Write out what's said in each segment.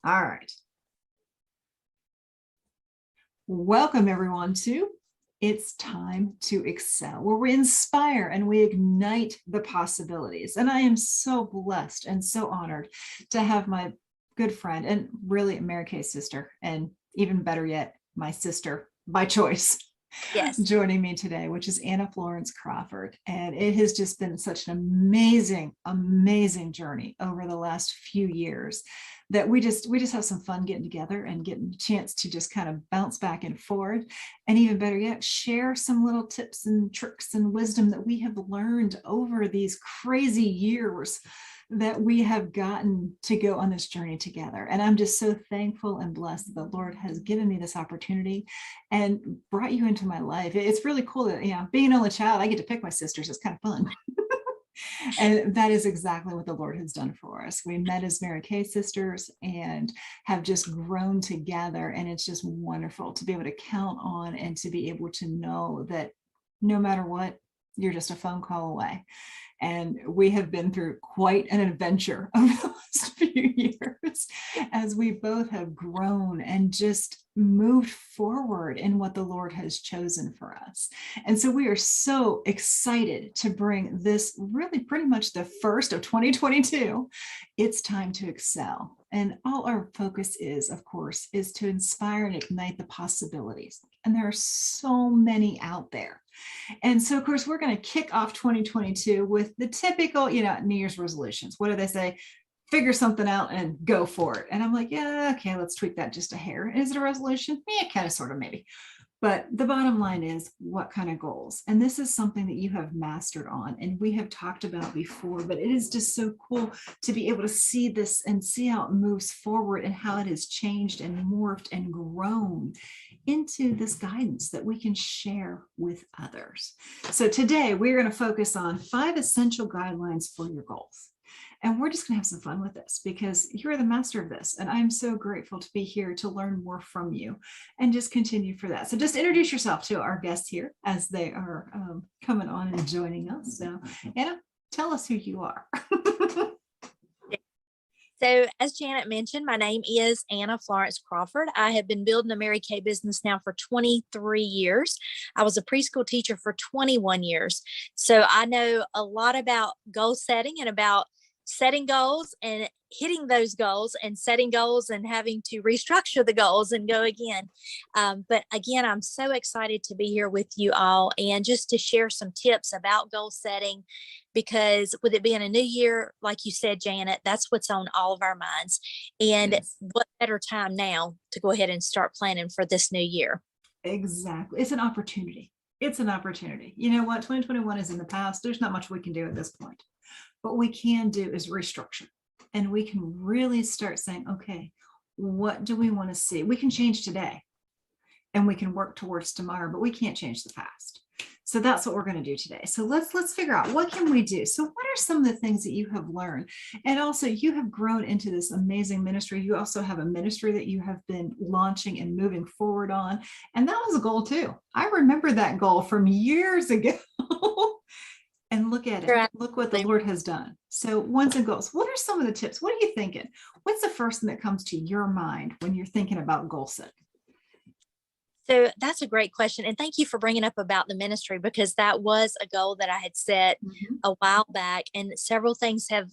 All right. Welcome, everyone, to It's Time to Excel, where we inspire and we ignite the possibilities. And I am so blessed and so honored to have my good friend and really Mary Kay's sister, and even better yet, my sister by choice, Yes. joining me today, which is Anna Florence Crawford. And it has just been such an amazing, amazing journey over the last few years that we just have some fun getting together and getting a chance to just kind of bounce back and forth. And even better yet, share some little tips and tricks and wisdom that we have learned over these crazy years that we have gotten to go on this journey together. And I'm just so thankful and blessed that the Lord has given me this opportunity and brought you into my life. It's really cool that, being an only child, I get to pick my sisters. It's kind of fun. And that is exactly what the Lord has done for us. We met as Mary Kay sisters and have just grown together. And it's just wonderful to be able to count on and to be able to know that no matter what, you're just a phone call away. And we have been through quite an adventure over the last few years as we both have grown and just moved forward in what the Lord has chosen for us. And so we are so excited to bring this really pretty much the first of 2022. It's time to excel. And all our focus is, of course, is to inspire and ignite the possibilities. And there are so many out there. And so, of course, we're going to kick off 2022 with the typical, New Year's resolutions. What do they say? Figure something out and go for it. And I'm like, yeah, okay, let's tweak that just a hair. Is it a resolution? Yeah, kind of, sort of, maybe. But the bottom line is, what kind of goals? And this is something that you have mastered on and we have talked about before, but it is just so cool to be able to see this and see how it moves forward and how it has changed and morphed and grown into this guidance that we can share with others. So today we're going to focus on 5 essential guidelines for your goals. And we're just going to have some fun with this because you're the master of this. And I'm so grateful to be here to learn more from you and just continue for that. So just introduce yourself to our guests here as they are coming on and joining us. So Anna, tell us who you are. So as Janet mentioned, my name is Anna Florence Crawford. I have been building a Mary Kay business now for 23 years. I was a preschool teacher for 21 years. So I know a lot about goal setting and about setting goals and hitting those goals and setting goals and having to restructure the goals and go again. But again, I'm so excited to be here with you all and just to share some tips about goal setting, because with it being a new year, like you said, Janet, that's what's on all of our minds. And Yes. what better time now to go ahead and start planning for this new year? Exactly. It's an opportunity. It's an opportunity. You know what? 2021 is in the past. There's not much we can do at this point. What we can do is restructure. And we can really start saying, okay, what do we want to see? We can change today and we can work towards tomorrow, but we can't change the past. So that's what we're going to do today. So let's figure out, what can we do? So what are some of the things that you have learned? And also, you have grown into this amazing ministry. You also have a ministry that you have been launching and moving forward on. And that was a goal too. I remember that goal from years ago. And look at it. Look what the Lord has done. So wants and goals. What are some of the tips? What are you thinking? What's the first thing that comes to your mind when you're thinking about goal setting? So that's a great question. And thank you for bringing up about the ministry, because that was a goal that I had set a while back. And several things have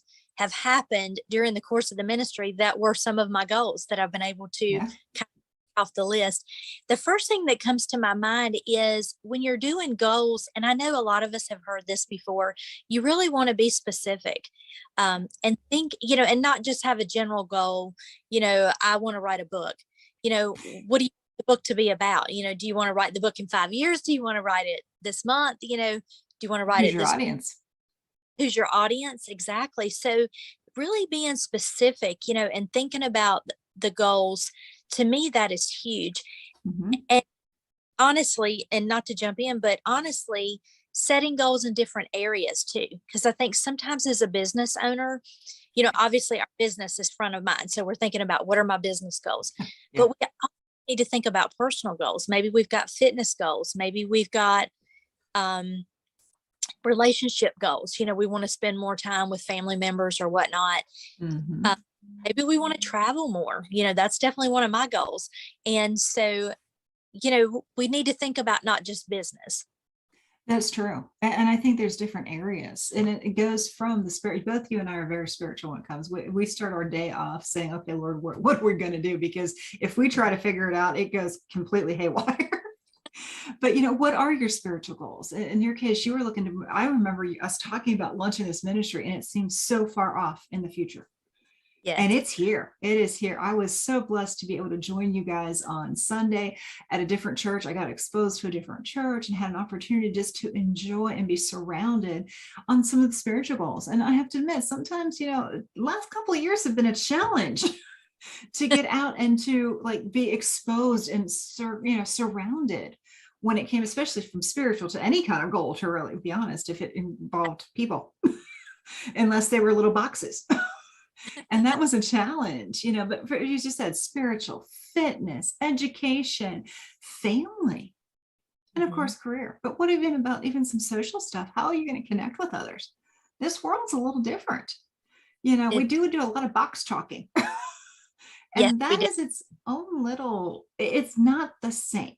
happened during the course of the ministry that were some of my goals that I've been able to kind of off the list. The first thing that comes to my mind is when you're doing goals, and I know a lot of us have heard this before, you really want to be specific and think, and not just have a general goal. I want to write a book. What do you want the book to be about? Do you want to write the book in 5 years? Do you want to write it this month? Do you want to write Who's it your this audience? Who's your audience? Exactly. So really being specific, and thinking about the goals, to me, that is huge. And honestly, and not to jump in, but honestly, setting goals in different areas too. Because I think sometimes as a business owner, obviously our business is front of mind. So we're thinking about, what are my business goals? But we also need to think about personal goals. Maybe we've got fitness goals. Maybe we've got relationship goals. We want to spend more time with family members or whatnot. maybe we want to travel more. That's definitely one of my goals. And so, we need to think about not just business. That's true. And I think there's different areas, and it goes from the spirit. Both you and I are very spiritual when it comes. We start our day off saying, okay, Lord, what we're going to do, because if we try to figure it out, it goes completely haywire. But what are your spiritual goals? In your case, you were looking to, I remember us talking about launching this ministry, and it seems so far off in the future. And Yes. it's here. It is here. I was so blessed to be able to join you guys on Sunday at a different church. I got exposed to a different church and had an opportunity just to enjoy and be surrounded on some of the spiritual goals. And I have to admit, sometimes, last couple of years have been a challenge to get out and to be exposed and surrounded when it came, especially from spiritual to any kind of goal, to really be honest, if it involved people, unless they were little boxes. And that was a challenge, but you just said spiritual, fitness, education, family, and of course, career. But what even about even some social stuff? How are you going to connect with others? This world's a little different. We do a lot of box talking. Yes, And that is its own little, it's not the same.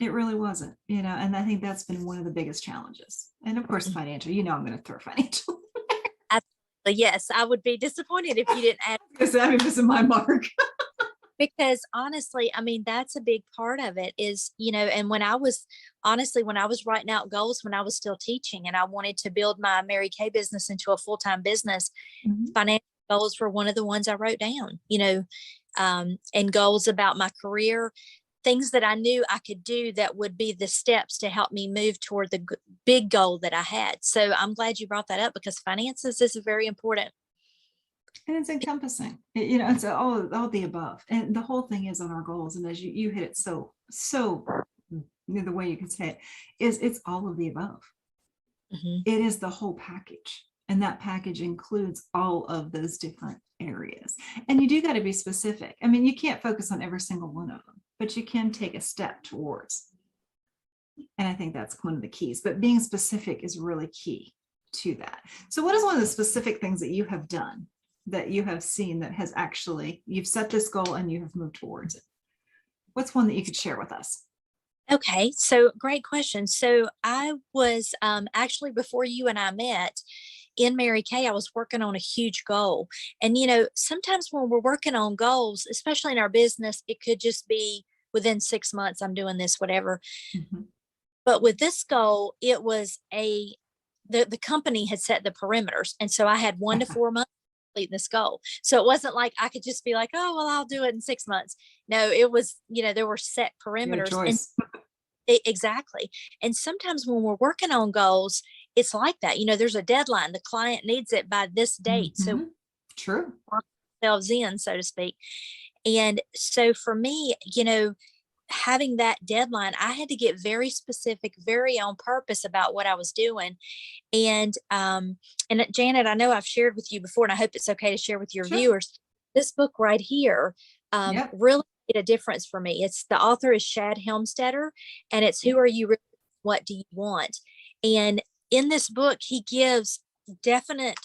It really wasn't, and I think that's been one of the biggest challenges. And of course, financial, I'm going to throw financial. absolutely. Yes, I would be disappointed if you didn't add. Because I'm missing my mark. Because honestly, I mean, that's a big part of it is, and when I was writing out goals, when I was still teaching and I wanted to build my Mary Kay business into a full-time business, financial goals were one of the ones I wrote down, and goals about my career, things that I knew I could do that would be the steps to help me move toward the big goal that I had. So I'm glad you brought that up, because finances is very important. And it's encompassing, it's all the above. And the whole thing is on our goals. And as you hit it so the way you can say it is, it's all of the above. It is the whole package. And that package includes all of those different areas. And you do got to be specific. I mean, you can't focus on every single one of them, but you can take a step towards. And I think that's one of the keys, but being specific is really key to that. So what is one of the specific things that you have done, that you have seen, that has actually, you've set this goal and you have moved towards it? What's one that you could share with us? Okay, so great question. So I was actually, before you and I met in Mary Kay, I was working on a huge goal. And, sometimes when we're working on goals, especially in our business, it could just be within 6 months, I'm doing this, whatever. But with this goal, it was the company had set the perimeters. And so I had 1 to 4 months to complete this goal. So it wasn't like I could just be like, oh, well, I'll do it in 6 months. No, it was, there were set perimeters. And exactly. And sometimes when we're working on goals, it's like that. There's a deadline. The client needs it by this date. So true. Ourselves in, so to speak. And so for me, having that deadline, I had to get very specific, very on purpose about what I was doing. And Janet, I know I've shared with you before, and I hope it's okay to share with your viewers. This book right here really made a difference for me. The author is Shad Helmstetter, and it's Who Are You Really? What Do You Want? And in this book, he gives definite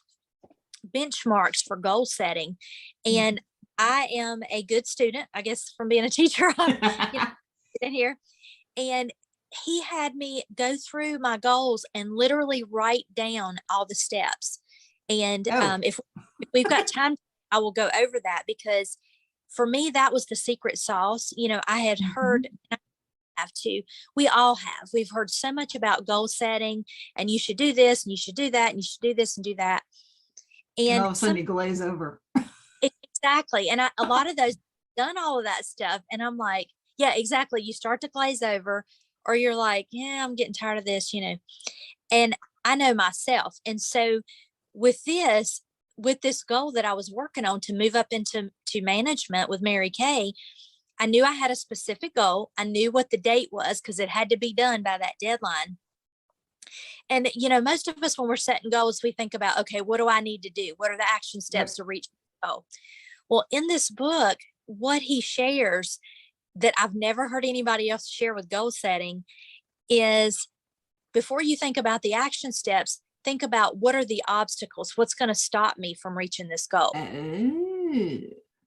benchmarks for goal setting. And I am a good student, I guess, from being a teacher. In here. And he had me go through my goals and literally write down all the steps. And if we've got time, I will go over that, because for me, that was the secret sauce. I had heard, we all have, we've heard so much about goal setting, and you should do this and you should do that and you should do this and do that. And all of a sudden you glaze over. Exactly. And a lot of those done all of that stuff. And I'm like, yeah, exactly. You start to glaze over, or you're like, yeah, I'm getting tired of this, and I know myself. And so with this goal that I was working on to move up into management with Mary Kay, I knew I had a specific goal. I knew what the date was, because it had to be done by that deadline. And, most of us, when we're setting goals, we think about, okay, what do I need to do? What are the action steps to reach the goal? Well, in this book, what he shares that I've never heard anybody else share with goal setting is, before you think about the action steps, think about what are the obstacles? What's going to stop me from reaching this goal? Oh,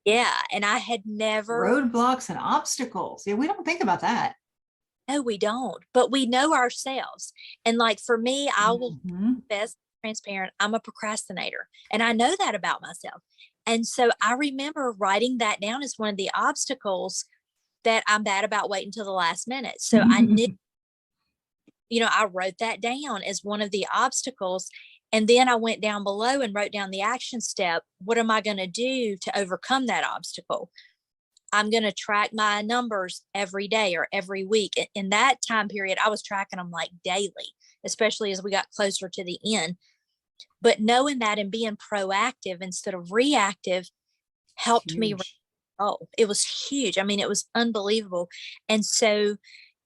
Yeah. And I had never, roadblocks and obstacles. Yeah, we don't think about that. no, we don't, but we know ourselves. And like for me, I will Mhm. confess, transparent, I'm a procrastinator and I know that about myself. And so I remember writing that down as one of the obstacles that I'm bad about waiting until the last minute. So I knew, I wrote that down as one of the obstacles. And then I went down below and wrote down the action step. What am I going to do to overcome that obstacle? I'm going to track my numbers every day or every week. In that time period, I was tracking them like daily, especially as we got closer to the end. But knowing that and being proactive instead of reactive helped me. Huge. Oh, it was huge. I mean, it was unbelievable. And so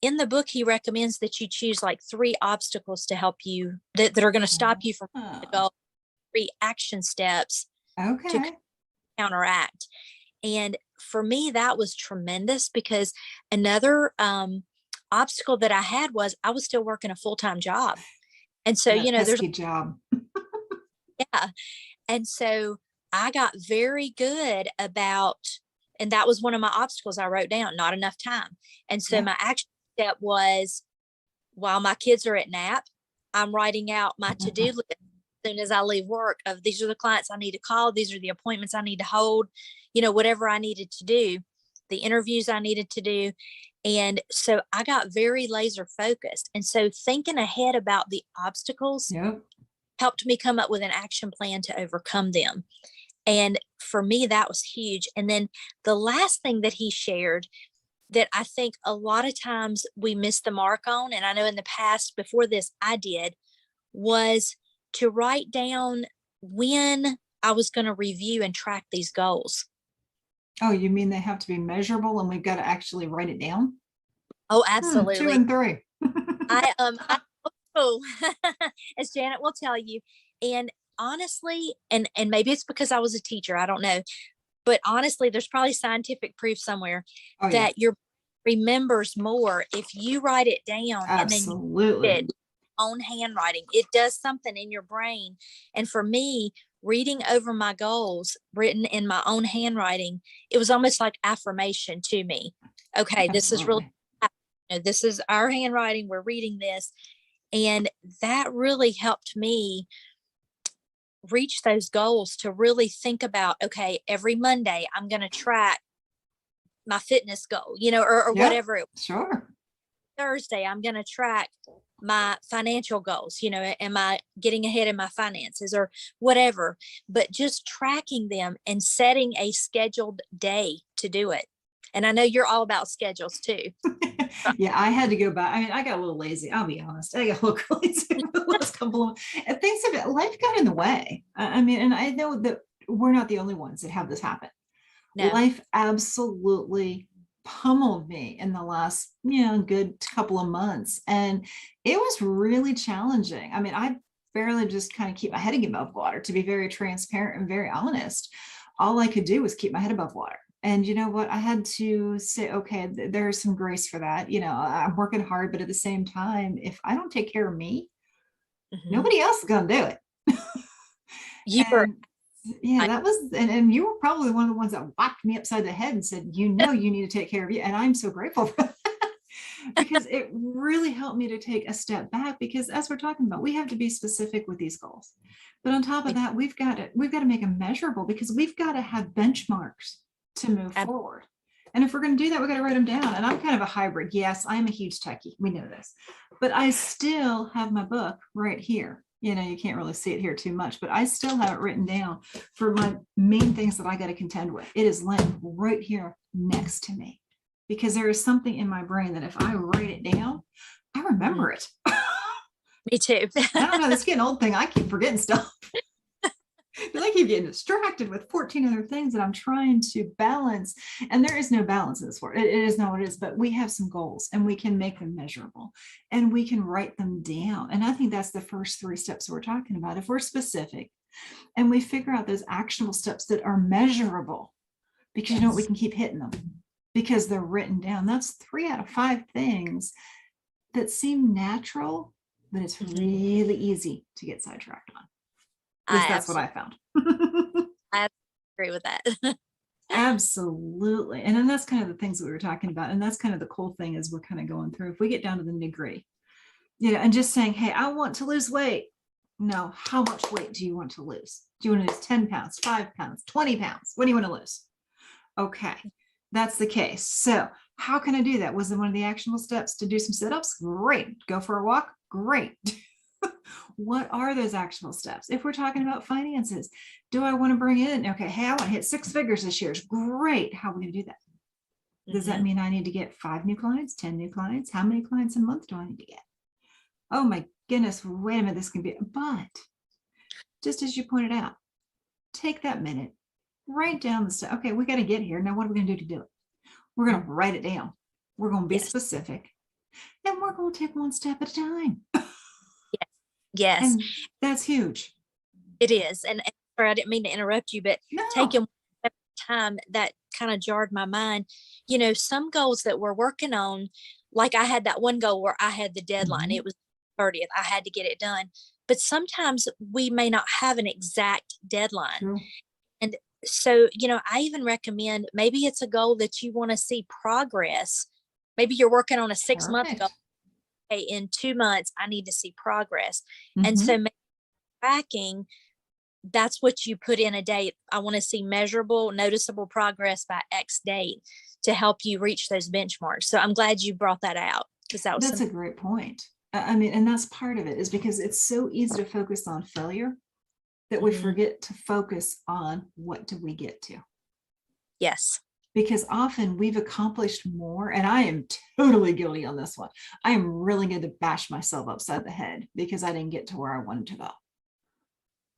in the book, he recommends that you choose like 3 obstacles to help you that are going to stop you from the Oh, goal, 3 action steps to okay. counteract. And for me, that was tremendous because another obstacle that I had was I was still working a full-time job. And so, That there's, pesky job. yeah. And so I got very good about, and that was one of my obstacles I wrote down, not enough time. And so Yeah. my action step was while my kids are at nap, I'm writing out my to-do list as soon as I leave work of these are the clients I need to call. These are the appointments I need to hold, whatever I needed to do, the interviews I needed to do. And so I got very laser focused. And so thinking ahead about the obstacles Yep. helped me come up with an action plan to overcome them. And for me, that was huge. And then the last thing that he shared that I think a lot of times we miss the mark on, and I know in the past before this I did, was to write down when I was going to review and track these goals. Oh, you mean they have to be measurable and we've got to actually write it down? Oh, 2 absolutely. and 3. I oh, as Janet will tell you. And honestly, and maybe it's because I was a teacher, I don't know. But honestly, there's probably scientific proof somewhere Oh, yeah, that your remembers more if you write it down and then you absolutely. it own handwriting. It does something in your brain. And for me, reading over my goals written in my own handwriting, it was almost like affirmation to me. Okay, this is really, Absolutely. this is our handwriting. We're reading this. And that really helped me reach those goals to really think about, okay, every Monday I'm going to track my fitness goal, or Yep, whatever it sure. Thursday, I'm going to track my financial goals. Am I getting ahead in my finances or whatever? But just tracking them and setting a scheduled day to do it. And I know you're all about schedules too. Yeah, I had to go back. I mean, I got a little lazy. I'll be honest. I got a little lazy the last couple of and things have life got in the way. I mean, and I know that we're not the only ones that have this happen. No, Life absolutely pummeled me in the last, good couple of months. And it was really challenging. I mean, I barely just kind of keep my head above water, to be very transparent and very honest. All I could do was keep my head above water. And you know what? I had to say, okay, there's some grace for that. I'm working hard, but at the same time, if I don't take care of me, mhm. nobody else is going to do it. You were And yeah, right. that was, and you were probably one of the ones that whacked me upside the head and said, you need to take care of you. And I'm so grateful for that because it really helped me to take a step back because as we're talking about, we have to be specific with these goals. But on top of that, we've got to make them measurable because we've got to have benchmarks to move forward. And if we're going to do that, we've got to write them down. And I'm kind of a hybrid. Yes, I'm a huge techie. We know this, but I still have my book right here. You can't really see it here too much, but I still have it written down for my main things that I got to contend with. It is laying right here next to me because there is something in my brain that if I write it down, I remember it. Me too. I don't know, this getting old thing, I keep forgetting stuff. Because I keep getting distracted with 14 other things that I'm trying to balance. And there is no balance in this world. It is not what it is, but we have some goals and we can make them measurable and we can write them down. And I think that's the first 3 steps we're talking about. If we're specific and we figure out those actionable steps that are measurable, because you know what, we Yes. can keep hitting them because they're written down. That's 3 out of 5 things that seem natural, but it's Mhm. really easy to get sidetracked on. At least I that's what I absolutely, found. I agree with that. Absolutely. And then that's kind of the things that we were talking about. And that's kind of the cool thing is we're kind of going through, if we get down to the nitty gritty, and just saying, hey, I want to lose weight. No, how much weight do you want to lose? Do you want to lose 10 pounds, 5 pounds, 20 pounds? What do you want to lose? Okay, that's the case. So how can I do that? Was it one of the actionable steps to do some sit-ups? Great. Go for a walk? Great. What are those actionable steps? If we're talking about finances, do I want to bring in, okay, hey, I want to hit 6 figures this year. Great. How are we going to do that? Does that Mhm. mean I need to get 5 new clients, 10 new clients? How many clients a month do I need to get? Oh my goodness, wait a minute, this can be, but just as you pointed out, take that minute, write down the stuff. Okay, we got to get here. Now, what are we going to do to do it? We're going to write it down. We're going to be Yes. specific, and we're going to take one step at a time. Yes. Yes, And that's huge. it is. And sorry, I didn't mean to interrupt you, but No. taking one step at a time, that kind of jarred my mind. Some goals that we're working on, like I had that one goal where I had the deadline. Mhm. It was 30th. I had to get it done. But sometimes we may not have an exact deadline. True. And so, I even recommend, maybe it's a goal that you want to see progress. Maybe you're working on a 6 month goal. Perfect. Hey, in 2 months, I need to see progress. And so Mhm. maybe tracking, that's what you put in a date. I want to see measurable, noticeable progress by X date to help you reach those benchmarks. So I'm glad you brought that out because that was That's something. a great point. I mean, and that's part of it is because it's so easy to focus on failure that we Mhm. forget to focus on what do we get to. Yes. Because often we've accomplished more, and I am totally guilty on this one. I am really going to bash myself upside the head because I didn't get to where I wanted to go.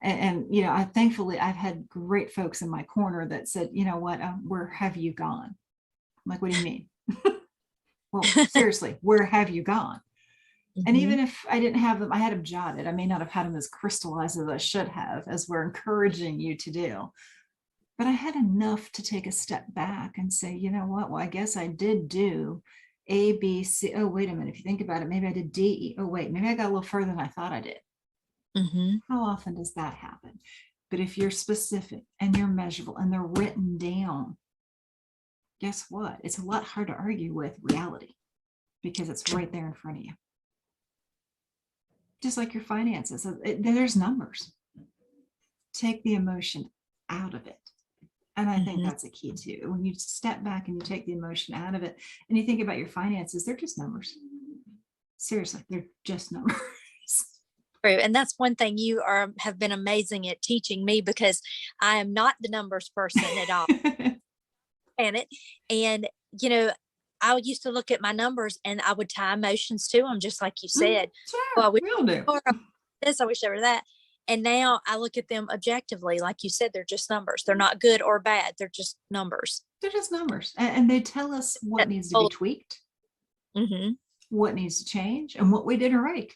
And I thankfully I've had great folks in my corner that said, you know what, where have you gone? I'm like, what do you mean? Well, seriously, where have you gone? And Mhm. even if I didn't have them, I had them jotted. I may not have had them as crystallized as I should have, as we're encouraging you to do. But I had enough to take a step back and say, you know what? Well, I guess I did do A, B, C. Oh, wait a minute. If you think about it, maybe I did D, E. Oh, wait, maybe I got a little further than I thought I did. Mhm. How often does that happen? But if you're specific and you're measurable and they're written down, guess what? It's a lot hard to argue with reality because it's right there in front of you. Just like your finances, there's numbers. Take the emotion out of it. And I think Mhm. that's a key too. When you step back and you take the emotion out of it and you think about your finances, they're just numbers. Seriously, they're just numbers. True. And that's one thing you have been amazing at teaching me because I am not the numbers person at all. And it, and you know, I used to look at my numbers and I would tie emotions to them, just like you said. Well, I Sure, wish we all do. I were this, I wish they were that. And now I look at them objectively, like you said, they're just numbers. They're not good or bad. They're just numbers. They're just numbers. And they tell us what needs to be tweaked, Mm-hmm. what needs to change, and what we did right.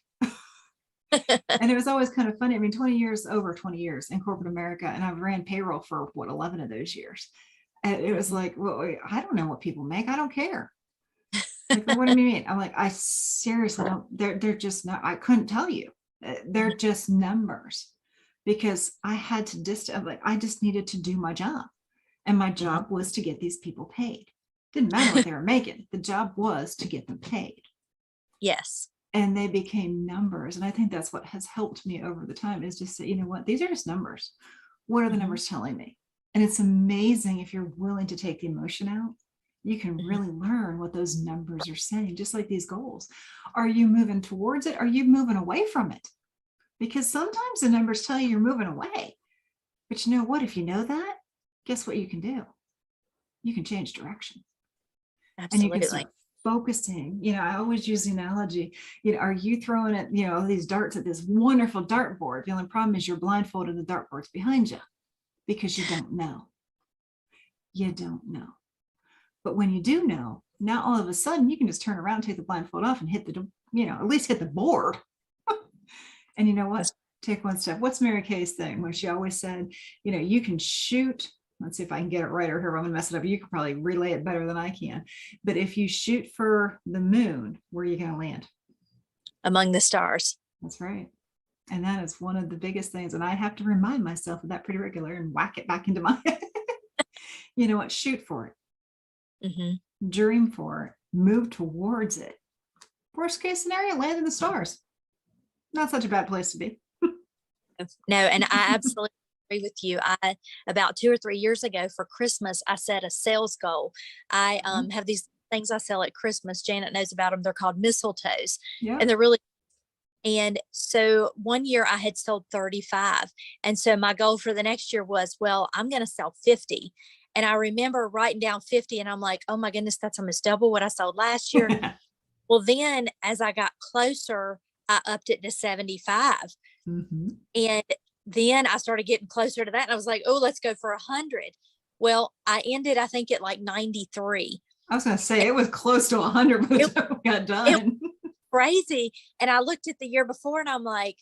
And it was always kind of funny. I mean, 20 years, over 20 years in corporate America, and I've ran payroll for what, 11 of those years. And it was Hmm. like, well, wait, I don't know what people make. I don't care. Like, what do you mean? I'm like, I seriously don't, they're just not, I couldn't tell you. They're just numbers because I had to like, I just needed to do my job. And my job was to get these people paid. Didn't matter what they were making. The job was to get them paid. Yes. And they became numbers. And I think that's what has helped me over the time is just say, you know what, these are just numbers. What are the Hmm. numbers telling me? And it's amazing if you're willing to take the emotion out, you can Hmm. really learn what those numbers are saying, just like these goals. Are you moving towards it? Are you moving away from it? Because sometimes the numbers tell you you're moving away. But you know what? If you know that, guess what you can do? You can change direction and you can Absolutely. start focusing. I always use the analogy, are you throwing at, these darts at this wonderful dartboard? The only problem is you're blindfolded, the dartboard's behind you because you don't know. You don't know. But when you do know, now all of a sudden you can just turn around, take the blindfold off and hit at least hit the board. And you know what? Take one step. What's Mary Kay's thing when she always said, you can shoot. Let's see if I can get it right, or here I'm gonna mess it up. You can probably relay it better than I can. But if you shoot for the moon, where are you gonna land? Among the stars. That's right. And that is one of the biggest things. And I have to remind myself of that pretty regular and whack it back into my head. You know what? Shoot for it. Dream for it. Move towards it. Worst case scenario, land in the stars. Not such a bad place to be. No, and I absolutely agree with you. I about 2 or 3 years ago for Christmas, I set a sales goal. I have these things I sell at Christmas. Janet knows about them. They're called mistletoes, Yeah. and they're really. And so one year I had sold 35, and so my goal for the next year was, well, I'm going to sell 50. And I remember writing down 50, and I'm like, oh my goodness, that's almost double what I sold last year. Well, then as I got closer, I upped it to 75. And then I started getting closer to that, and I was like, oh, let's go for 100. Well, I ended, I think, at like 93. I was going to say it was close to 100 by the time we got done. Crazy. And I looked at the year before, and I'm like,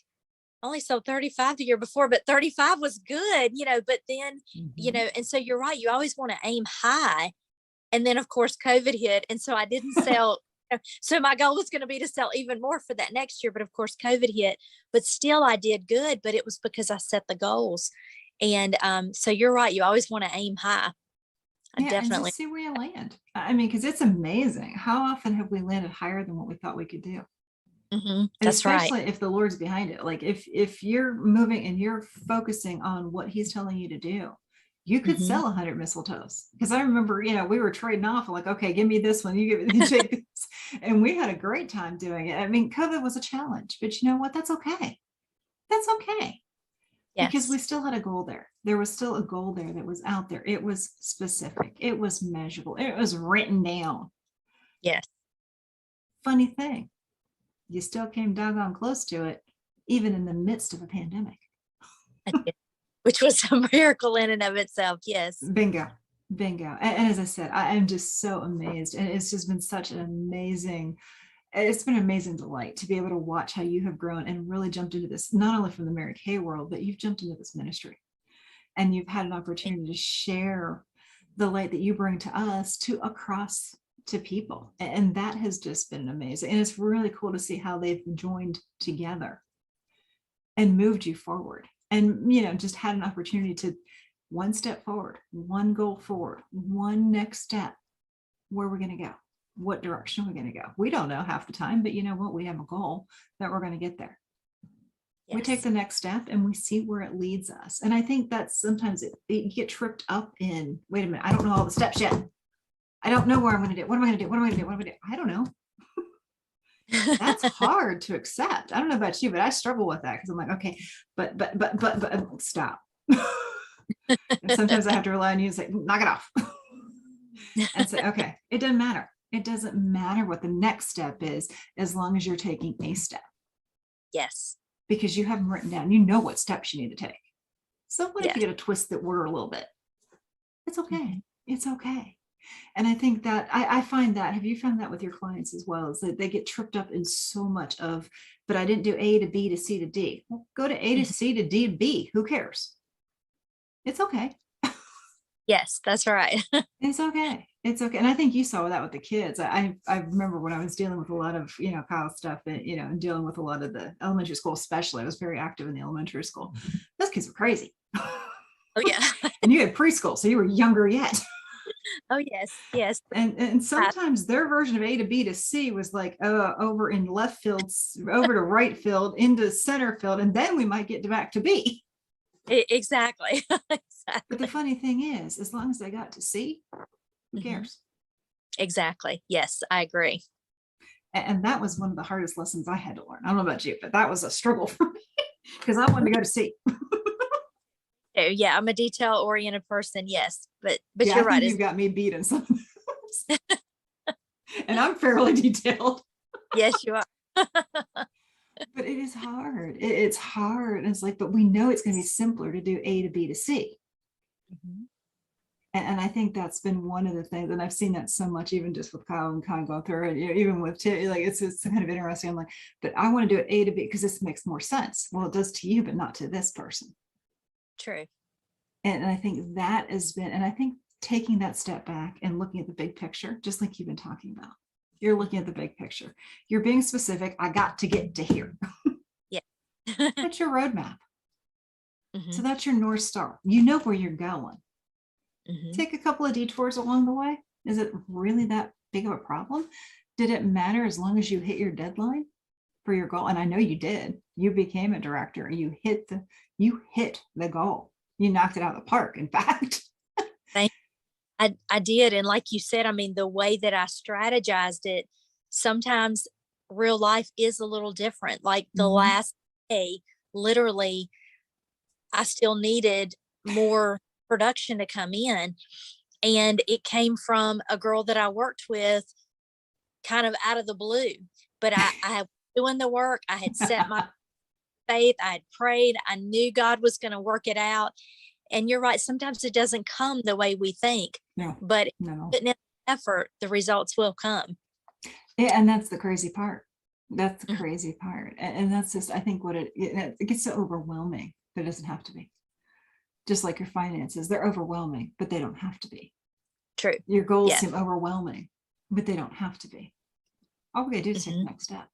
I only sold 35 the year before, but 35 was good, but then, and so you're right. You always want to aim high. And then of course, COVID hit. And so I didn't sell. So my goal was going to be to sell even more for that next year. But of course, COVID hit, but still I did good, but it was because I set the goals. And so you're right. You always want to aim high. Yeah, definitely. And just see where you land. I mean, because it's amazing. How often have we landed higher than what we thought we could do? That's especially right. If the Lord's behind it. Like if you're moving and you're focusing on what he's telling you to do, you could sell 100 mistletoes. Because I remember, we were trading off like, okay, give me this one, you take this. And we had a great time doing it. I mean, COVID was a challenge, but you know what? That's okay. That's okay. Yes. Because we still had a goal there. There was still a goal there that was out there. It was specific. It was measurable. It was written down. Yes. Funny thing, you still came doggone close to it, even in the midst of a pandemic. Which was a miracle in and of itself. Yes. Bingo. And as I said, I am just so amazed. And it's just been such an amazing, it's been an amazing delight to be able to watch how you have grown and really jumped into this, not only from the Mary Kay world, but you've jumped into this ministry. And you've had an opportunity to share the light that you bring to us across to people. And that has just been amazing. And it's really cool to see how they've joined together and moved you forward. And, just had an opportunity to one step forward, one goal forward, one next step. Where we're going to go, what direction we're going to go. We don't know half the time, but you know what? We have a goal that we're going to get there. Yes. We take the next step and we see where it leads us. And I think that sometimes you get tripped up in, wait a minute, I don't know all the steps yet. I don't know where I'm going to do. What am I going to do? What am I going to do? What am I going to do? I don't know. That's hard to accept. I don't know about you, but I struggle with that because I'm like, okay, but stop. And sometimes I have to rely on you and say, knock it off. And say, okay, it doesn't matter. It doesn't matter what the next step is, as long as you're taking a step. Yes. Because you have them written down. You know what steps you need to take. So what if you get to twist the order a little bit? It's okay. It's okay. And I think that I find that, have you found that with your clients as well, is that they get tripped up in so much of, but I didn't do A to B to C to D. Well, go to A to C to D to B. Who cares? It's okay. Yes, that's right. It's okay. It's okay. And I think you saw that with the kids. I remember when I was dealing with a lot of, Kyle's stuff and, and dealing with a lot of the elementary school, especially. I was very active in the elementary school. Those kids were crazy. Oh, yeah. And you had preschool, so you were younger yet. Oh, yes. And sometimes their version of A to B to C was like over in left field, over to right field, into center field, and then we might get back to B. Exactly. But the funny thing is, as long as they got to C, who cares? Exactly. Yes, I agree. And that was one of the hardest lessons I had to learn. I don't know about you, but that was a struggle for me because I wanted to go to C. Oh, yeah, I'm a detail-oriented person. Yes, but yeah, you're right. You've got me beat in some. And I'm fairly detailed. Yes, you are. But it is hard. It's hard. And it's like, but we know it's going to be simpler to do A to B to C. And I think that's been one of the things, and I've seen that so much, even just with Kyle and Kyle going through it, even with Tim, like it's kind of interesting. I'm like, but I want to do it A to B because this makes more sense. Well, it does to you, but not to this person. True. And I think that has been, and I think taking that step back and looking at the big picture, just like you've been talking about, you're looking at the big picture. You're being specific. I got to get to here. Yeah. That's your roadmap. So Mhm, that's your North Star. You know where you're going. mhm. Take a couple of detours along the way. Is it really that big of a problem? Did it matter as long as you hit your deadline for your goal? And I know you did. You became a director. You hit the goal. You knocked it out of the park, in fact. Thank I did, and like you said, I mean, the way that I strategized it, sometimes real life is a little different. Like the Mhm. last day, literally, I still needed more production to come in, and it came from a girl that I worked with kind of out of the blue. But I had doing the work, I had set my faith, I had prayed, I knew God was going to work it out. And you're right, sometimes it doesn't come the way we think, No, but no. putting in the effort, the results will come. Yeah, and that's the crazy part. That's the Mhm. crazy part. And that's just, I think what it gets so overwhelming, but it doesn't have to be. Just like your finances, they're overwhelming, but they don't have to be. True. Your goals Yes. seem overwhelming, but they don't have to be. All we gotta do is take the Mhm. next step.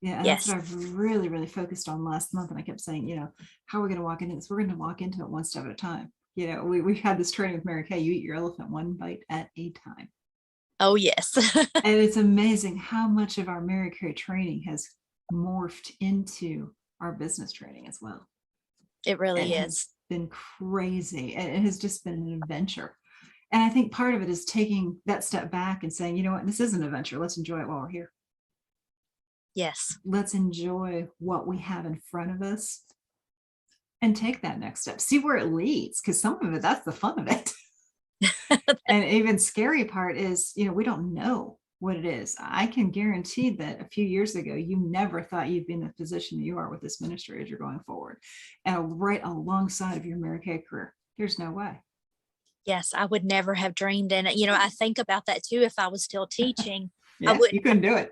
Yeah, and that's what Yes. I've really, really focused on last month. And I kept saying, how are we gonna walk into this? We're gonna walk into it one step at a time. We've had this training with Mary Kay, you eat your elephant one bite at a time. Oh, yes. And it's amazing how much of our Mary Kay training has morphed into our business training as well. It It really has is. been crazy. And it has just been an adventure. And I think part of it is taking that step back and saying, you know what, this is an adventure. Let's enjoy it while we're here. Yes. Let's enjoy what we have in front of us and take that next step. See where it leads. Because some of it, that's the fun of it. And even scary part is, we don't know what it is. I can guarantee that a few years ago, you never thought you'd be in the position that you are with this ministry as you're going forward. And right alongside of your Mary Kay career. There's no way. Yes, I would never have dreamed. And, I think about that too. If I was still teaching, I Yeah, you wouldn't have couldn't do it.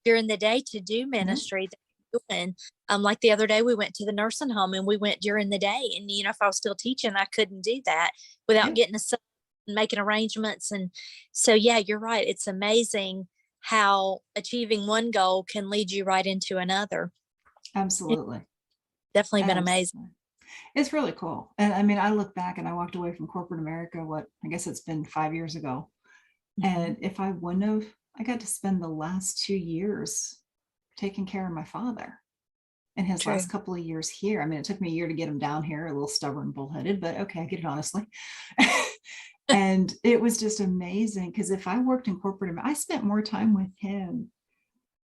during the day to do Yeah. ministry that I'm doing. Like the other day, we went to the nursing home and we went during the day. And, if I was still teaching, I couldn't do that without Yeah, getting a son and making arrangements. And so, yeah, you're right. It's amazing how achieving one goal can lead you right into another. It's absolutely. definitely been amazing. Absolutely. It's really cool. And I mean, I look back and I walked away from corporate America, I guess it's been 5 years ago. Mhm. And if I wouldn't have, I got to spend the last 2 years taking care of my father in his True. last couple of years here. I mean, it took me a year to get him down here, a little stubborn, bullheaded, but okay, I get it honestly. And it was just amazing because if I worked in corporate, I spent more time with him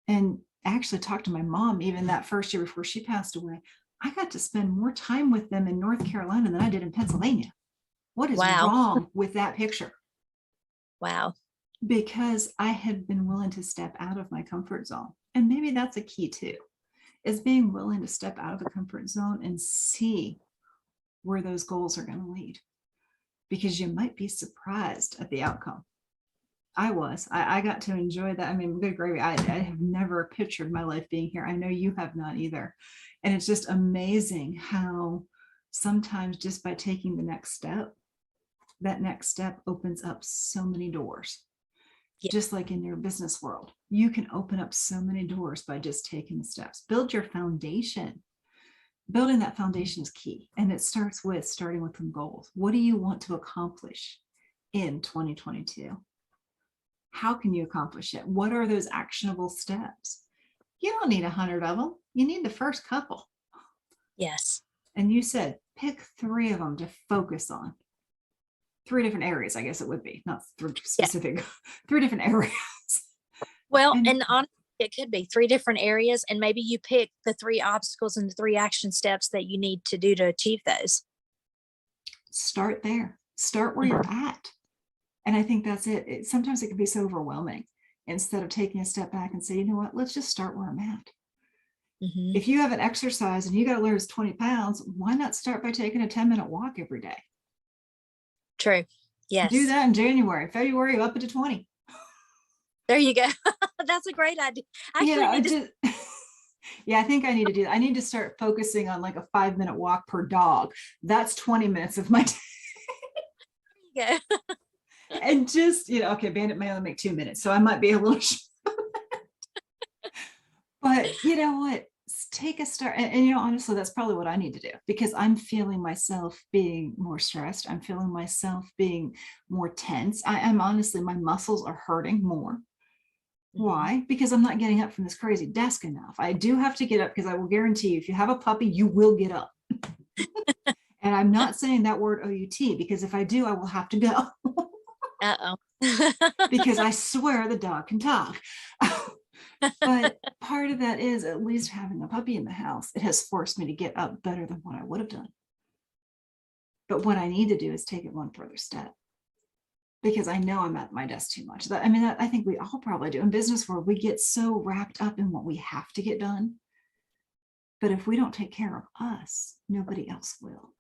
and actually talked to my mom even that first year before she passed away. I got to spend more time with them in North Carolina than I did in Pennsylvania. What is Wow. wrong with that picture? Wow. Because I had been willing to step out of my comfort zone. And maybe that's a key too, is being willing to step out of the comfort zone and see where those goals are going to lead. Because you might be surprised at the outcome. I got to enjoy that. I mean, good gravy. I have never pictured my life being here. I know you have not either. And it's just amazing how sometimes just by taking the next step, that next step opens up so many doors. Yeah. Just like in your business world, you can open up so many doors by just taking the steps. Build your foundation. Building that foundation is key. And it starts with starting with some goals. What do you want to accomplish in 2022? How can you accomplish it? What are those actionable steps? You don't need 100 of them. You need the first couple. Yes. And you said pick 3 of them to focus on. 3 different areas, I guess it would be, not 3 Yeah. specific, 3 different areas. Well, And and honestly, it could be 3 different areas, and maybe you pick the 3 obstacles and the 3 action steps that you need to do to achieve those. start there. Start where you're at. And I think that's it. Sometimes it can be so overwhelming. Instead of taking a step back and say, you know what, let's just start where I'm at. Mhm. If you have an exercise and you got to lose 20 pounds, why not start by taking a 10-minute walk every day? True. Do Yes. that in January. February, up to 20. There you go. That's a great idea. I actually I need to just, yeah, I think I need to do that. I need to start focusing on like a 5-minute walk per dog. That's 20 minutes of my day. go. And just, okay, Bandit may only make 2 minutes, so I might be a little, but you know what? take a start. And honestly, that's probably what I need to do, because I'm feeling myself being more stressed. I'm feeling myself being more tense. I'm honestly, my muscles are hurting more. Why? Because I'm not getting up from this crazy desk enough. I do have to get up, because I will guarantee you, if you have a puppy, you will get up. And I'm not saying that word OUT, because if I do, I will have to go. Uh-oh. Because I swear the dog can talk. But part of that is, at least having a puppy in the house, it has forced me to get up better than what I would have done. But what I need to do is take it one further step, because I know I'm at my desk too much. I think we all probably do in business, where we get so wrapped up in what we have to get done. But if we don't take care of us, nobody else will.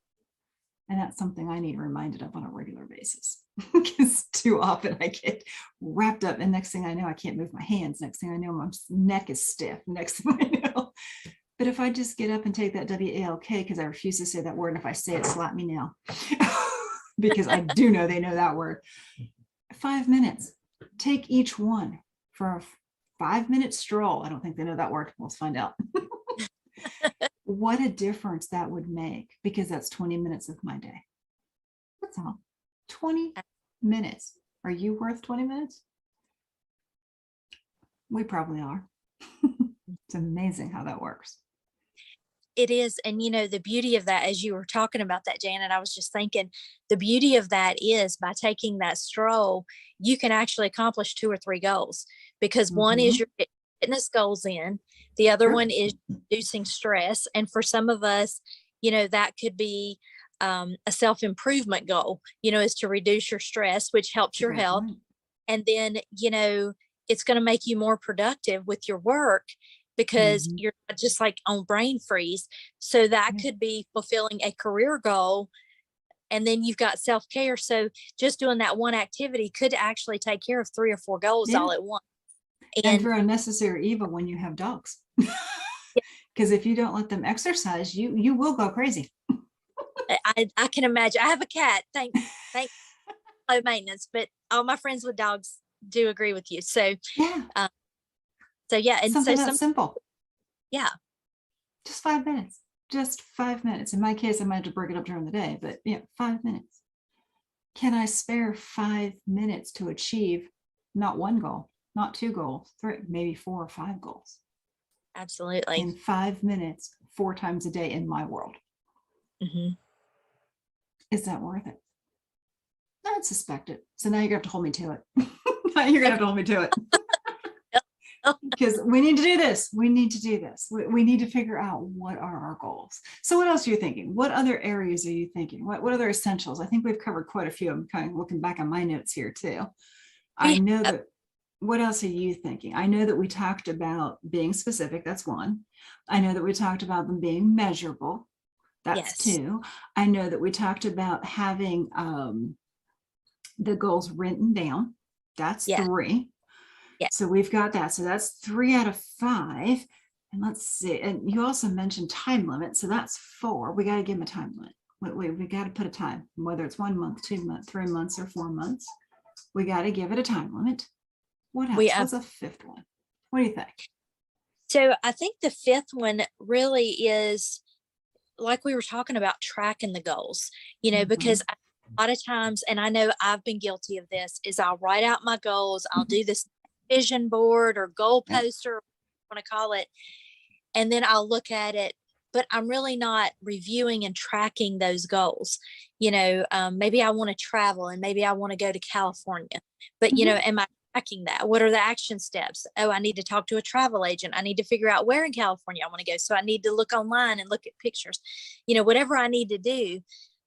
And that's something I need reminded of on a regular basis, because too often I get wrapped up, and next thing I know, I can't move my hands. Next thing I know, my neck is stiff. Next thing I know. But if I just get up and take that WALK, because I refuse to say that word, and if I say it, slap me now, because I do know they know that word. 5 minutes, take each one for a 5-minute stroll. I don't think they know that word. Let's find out. What a difference that would make, because that's 20 minutes of my day. That's all. 20 minutes. Are you worth 20 minutes? We probably are. It's amazing how that works. It is. And the beauty of that, as you were talking about that, Janet, I was just thinking, the beauty of that is, by taking that stroll, you can actually accomplish 2 or 3 goals, because one is your fitness goals in, the other one is reducing stress. And for some of us, that could be a self-improvement goal, is to reduce your stress, which helps your health. And then, it's going to make you more productive with your work, because you're not just like on brain freeze. So that could be fulfilling a career goal. And then you've got self-care. So just doing that one activity could actually take care of 3 or 4 goals all at once. And for unnecessary evil when you have dogs. Because if you don't let them exercise, you will go crazy. I can imagine. I have a cat. Thank low maintenance, but all my friends with dogs do agree with you. So yeah. And something that's simple. Yeah. Just 5 minutes. Just 5 minutes. In my case, I might have to break it up during the day, but 5 minutes. Can I spare 5 minutes to achieve not 1 goal, not 2 goals, 3, maybe 4 or 5 goals? Absolutely. In 5 minutes, 4 times a day in my world. Is that worth it? I'd suspect it. So now you're gonna have to hold me to it. Now you're gonna have to hold me to it. Because we need to do this. We need to do this. We need to figure out what are our goals. So what else are you thinking? What other areas are you thinking? What other essentials? I think we've covered quite a few. I'm kind of looking back on my notes here too. I know that. What else are you thinking? I know that we talked about being specific. That's 1. I know that we talked about them being measurable. That's 2. I know that we talked about having the goals written down. That's 3. So we've got that. So that's 3 out of 5. And let's see. And you also mentioned time limit. So that's 4. We got to give them a time limit. We got to put a time, whether it's 1 month, 2 months, 3 months, or 4 months. We got to give it a time limit. What else? What's a 5th one? What do you think? So I think the 5th one really is, like we were talking about, tracking the goals, because a lot of times, and I know I've been guilty of this, is I'll write out my goals. I'll do this vision board or goal poster, want to call it, and then I'll look at it, but I'm really not reviewing and tracking those goals. Maybe I want to travel, and maybe I want to go to California, but am I tracking that? What are the action steps? Oh, I need to talk to a travel agent. I need to figure out where in California I want to go. So I need to look online and look at pictures, whatever I need to do.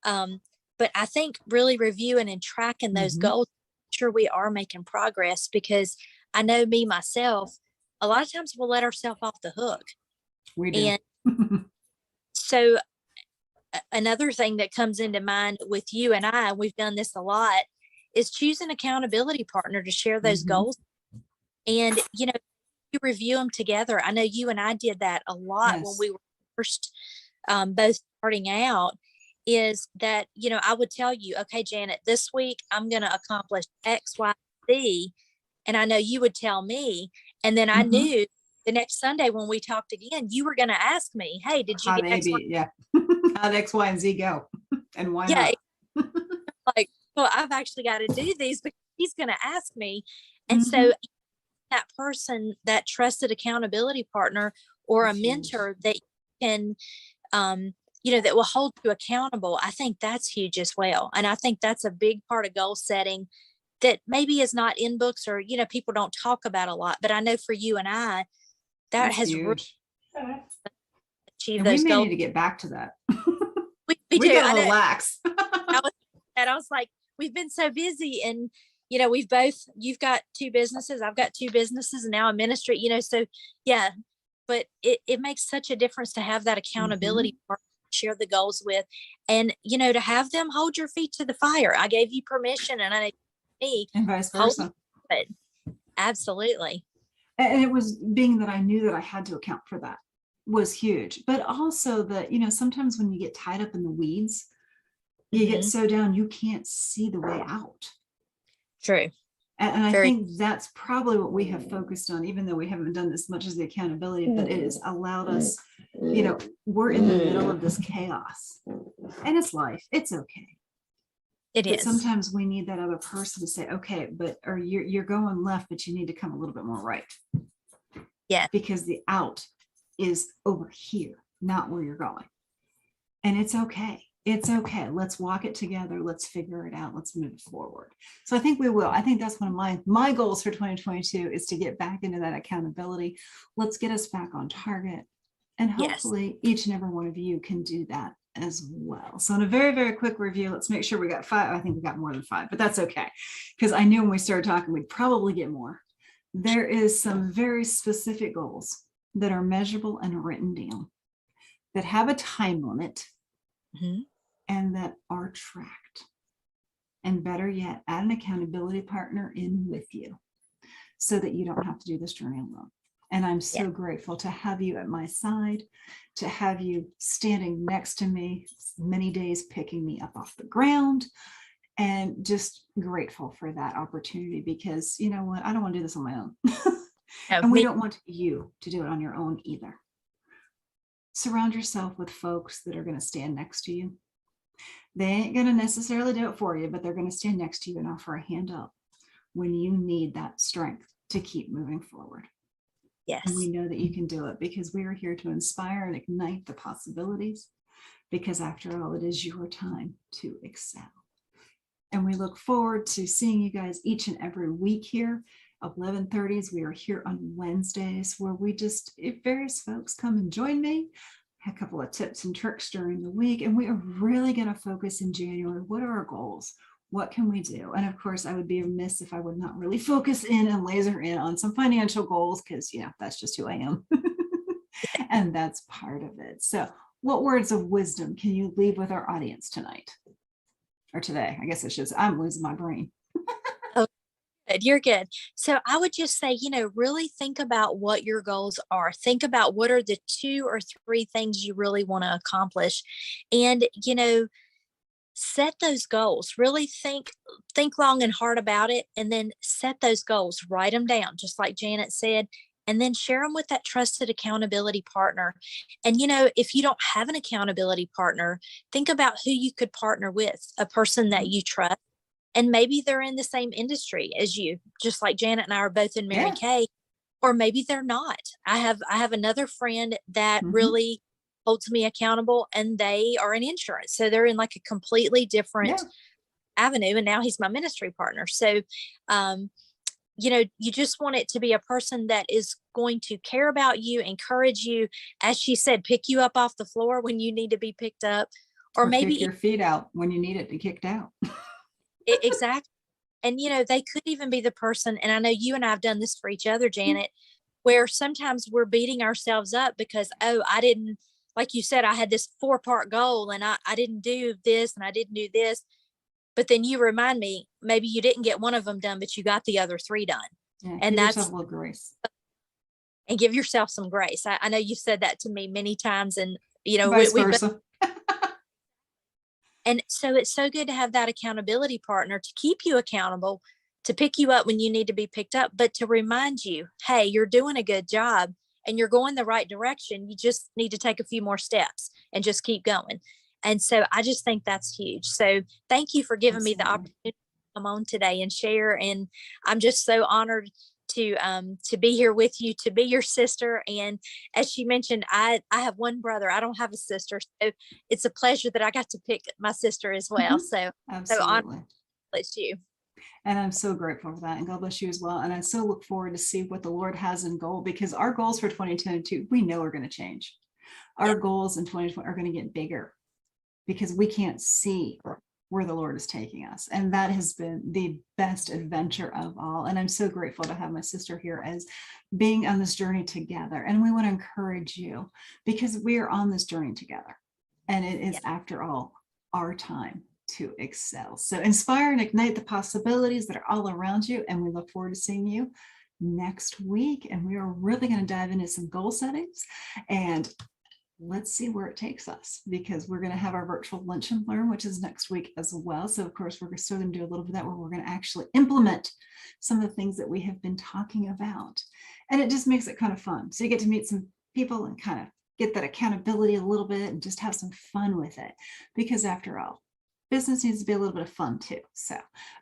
But I think really reviewing and tracking those goals, sure we are making progress, because I know me myself, a lot of times we'll let ourselves off the hook. We do. And so another thing that comes into mind with you and I, we've done this a lot, is choose an accountability partner to share those goals. And, you review them together. I know you and I did that a lot when we were first both starting out, is that, I would tell you, okay, Janet, this week I'm going to accomplish X, Y, Z. And I know you would tell me, and then I knew the next Sunday when we talked again, you were going to ask me, hey, did you How get X, Y? maybe, yeah. How'd X, Y, and Z go? And why Yeah, not? like, well, I've actually got to do these because he's going to ask me. And Mhm. so that person, that trusted accountability partner or a That's huge. mentor that can, that will hold you accountable, I think that's huge as well. And I think that's a big part of goal setting that maybe is not in books or, people don't talk about a lot. But I know for you and I, that That's has really huge. achieved And we those may goals. need to get back to that. We We do. gotta I know. relax. I was like, we've been so busy and, you've got two businesses, I've got two businesses and now a ministry, so yeah, but it makes such a difference to have that accountability Mhm. partner to share the goals with and, to have them hold your feet to the fire. I gave you permission and I know me And vice hold versa. it. Absolutely. And it was being that I knew that I had to account for that was huge. But also that, sometimes when you get tied up in the weeds, you get Hmm. so down you can't see the way out. True. And I Very. think that's probably what we have focused on, even though we haven't done as much as the accountability, but it has allowed us, we're in the middle of this chaos. And it's life. It's okay. It But is. sometimes we need that other person to say, okay, or you're going left, but you need to come a little bit more right. Yeah. Because the out is over here, not where you're going. And it's okay. It's okay. Let's walk it together. Let's figure it out. Let's move forward. So I think we will. I think that's one of my goals for 2022 is to get back into that accountability. Let's get us back on target. And Yes. hopefully each and every one of you can do that as well. So in a very, very quick review, let's make sure we got 5. I think we got more than 5, but that's okay. Because I knew when we started talking, we'd probably get more. There is some very specific goals that are measurable and written down that have a time limit. Mm-hmm. And that are tracked. And better yet, add an accountability partner in with you so that you don't have to do this journey alone. And I'm so grateful to have you at my side, to have you standing next to me many days, picking me up off the ground, and just grateful for that opportunity because you know what? I don't want to do this on my own. And we don't want you to do it on your own either. Surround yourself with folks that are going to stand next to you. They ain't going to necessarily do it for you, but they're going to stand next to you and offer a hand up when you need that strength to keep moving forward. Yes. And we know that you can do it because we are here to inspire and ignite the possibilities because after all, it is your time to excel. And we look forward to seeing you guys each and every week here. 11:30s. We are here on Wednesdays where if various folks come and join me, a couple of tips and tricks during the week. And we are really going to focus in January. What are our goals? What can we do? And of course, I would be remiss if I would not really focus in and laser in on some financial goals because, that's just who I am. And that's part of it. So what words of wisdom can you leave with our audience tonight? Or today? I guess it's just, I'm losing my brain. Good. You're good. So I would just say, really think about what your goals are. Think about what are the 2 or 3 things you really want to accomplish. And, set those goals. Really think long and hard about it and then set those goals. Write them down, just like Janet said, and then share them with that trusted accountability partner. And, if you don't have an accountability partner, think about who you could partner with, a person that you trust. And maybe they're in the same industry as you, just like Janet and I are both in Mary Kay, or maybe they're not. I have another friend that really holds me accountable and they are in insurance. So they're in like a completely different avenue. And now he's my ministry partner. So, you just want it to be a person that is going to care about you, encourage you, as she said, pick you up off the floor when you need to be picked up, or maybe kick your feet out when you need it to be kicked out. Exactly. And, they could even be the person, and I know you and I have done this for each other, Janet, where sometimes we're beating ourselves up because, I didn't, like you said, I had this 4-part goal and I didn't do this and I didn't do this. But then you remind me, maybe you didn't get one of them done, but you got the other 3 done. Yeah, and give yourself a little grace. And give yourself some grace. I know you've said that to me many times and, Vice versa. And so it's so good to have that accountability partner to keep you accountable, to pick you up when you need to be picked up, but to remind you, hey, you're doing a good job and you're going the right direction. You just need to take a few more steps and just keep going. And so I just think that's huge. So thank you for giving me the Absolutely. opportunity to come on today and share. And I'm just so honored to be here with you, to be your sister. And as she mentioned, I have one brother. I don't have a sister. So it's a pleasure that I got to pick my sister as well. Mhm. So honored Absolutely. it's you. And I'm so grateful for that. And God bless you as well. And I so look forward to see what the Lord has in goal, because our goals for 2022, we know are going to change. Yeah. Our goals in 2020 are going to get bigger because we can't see where the Lord is taking us. And that has been the best adventure of all. And I'm so grateful to have my sister here as being on this journey together. And we want to encourage you because we are on this journey together. And it is, after all, our time to excel. So inspire and ignite the possibilities that are all around you. And we look forward to seeing you next week. And we are really going to dive into some goal settings, and let's see where it takes us, because we're going to have our virtual lunch and learn, which is next week as well. So of course, we're still going to do a little bit of that, where we're going to actually implement some of the things that we have been talking about. And it just makes it kind of fun. So you get to meet some people and kind of get that accountability a little bit and just have some fun with it. Because after all, business needs to be a little bit of fun too. So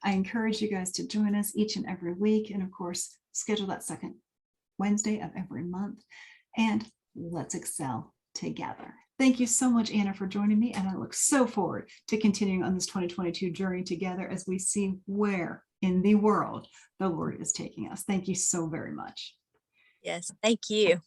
I encourage you guys to join us each and every week. And of course, schedule that second Wednesday of every month. And let's excel together. Thank you so much, Anna, for joining me. And I look so forward to continuing on this 2022 journey together as we see where in the world the Lord is taking us. Thank you so very much. Yes. Thank you.